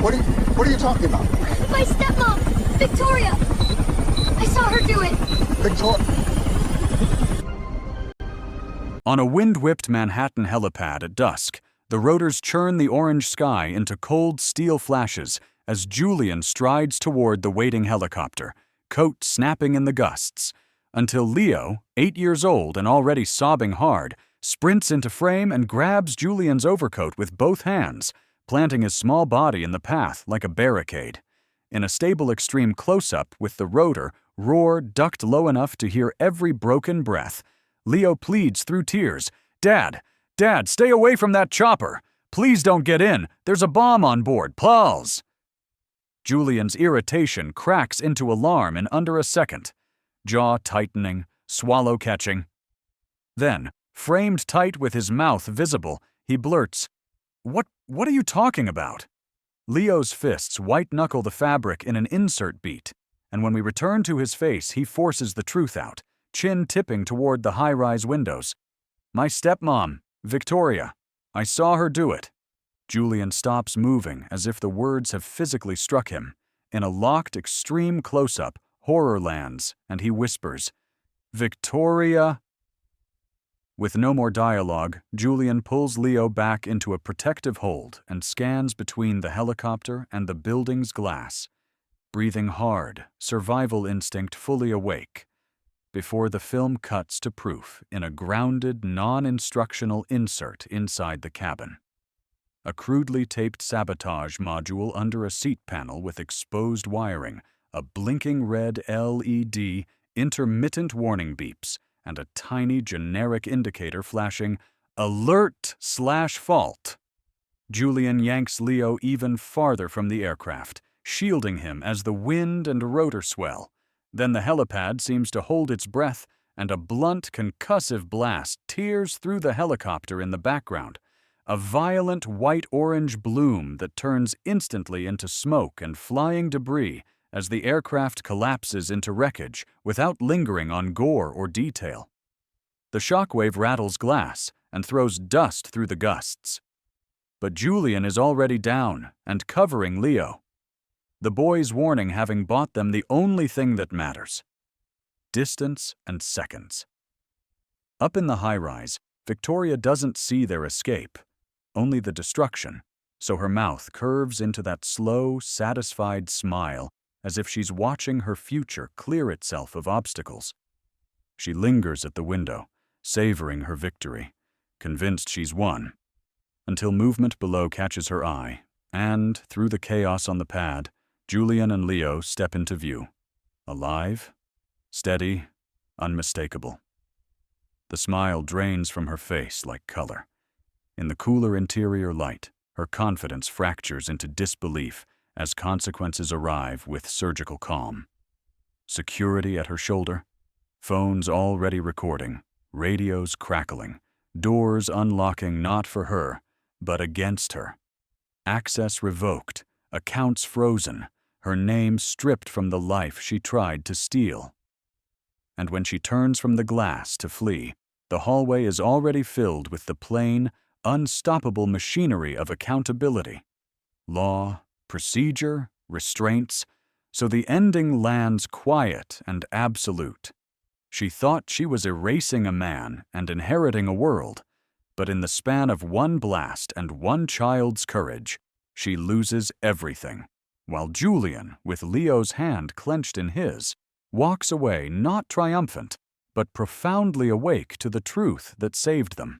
What are you talking about? My stepmom, Victoria. I saw her do it. Victoria. On a wind-whipped Manhattan helipad at dusk, the rotors churn the orange sky into cold steel flashes as Julian strides toward the waiting helicopter, coat snapping in the gusts, until Leo, 8 years old and already sobbing hard, sprints into frame and grabs Julian's overcoat with both hands, planting his small body in the path like a barricade. In a stable extreme close-up with the rotor roar ducked low enough to hear every broken breath, Leo pleads through tears, "Dad! Dad, stay away from that chopper! Please don't get in! There's a bomb on board, please!" Julian's irritation cracks into alarm in under a second, jaw tightening, swallow catching. Then, framed tight with his mouth visible, he blurts, What are you talking about?" Leo's fists white-knuckle the fabric in an insert beat, and when we return to his face, he forces the truth out, chin tipping toward the high-rise windows. "My stepmom, Victoria. I saw her do it." Julian stops moving as if the words have physically struck him. In a locked, extreme close-up, horror lands, and he whispers, "Victoria." With no more dialogue, Julian pulls Leo back into a protective hold and scans between the helicopter and the building's glass, breathing hard, survival instinct fully awake, before the film cuts to proof in a grounded, non-instructional insert inside the cabin. A crudely taped sabotage module under a seat panel with exposed wiring, a blinking red LED, intermittent warning beeps, and a tiny generic indicator flashing "Alert/Fault." Julian yanks Leo even farther from the aircraft, shielding him as the wind and rotor swell. Then the helipad seems to hold its breath, and a blunt, concussive blast tears through the helicopter in the background, a violent white-orange bloom that turns instantly into smoke and flying debris as the aircraft collapses into wreckage without lingering on gore or detail. The shockwave rattles glass and throws dust through the gusts. But Julian is already down and covering Leo, the boy's warning having bought them the only thing that matters: distance and seconds. Up in the high-rise, Victoria doesn't see their escape, only the destruction, so her mouth curves into that slow, satisfied smile as if she's watching her future clear itself of obstacles. She lingers at the window, savoring her victory, convinced she's won, until movement below catches her eye, and, through the chaos on the pad, Julian and Leo step into view. Alive, steady, unmistakable. The smile drains from her face like color. In the cooler interior light, her confidence fractures into disbelief as consequences arrive with surgical calm. Security at her shoulder, phones already recording, radios crackling, doors unlocking not for her, but against her. Access revoked, accounts frozen, her name stripped from the life she tried to steal. And when she turns from the glass to flee, the hallway is already filled with the plain, unstoppable machinery of accountability. Law, procedure, restraints, so the ending lands quiet and absolute. She thought she was erasing a man and inheriting a world, but in the span of one blast and one child's courage, she loses everything, while Julian, with Leo's hand clenched in his, walks away not triumphant, but profoundly awake to the truth that saved them.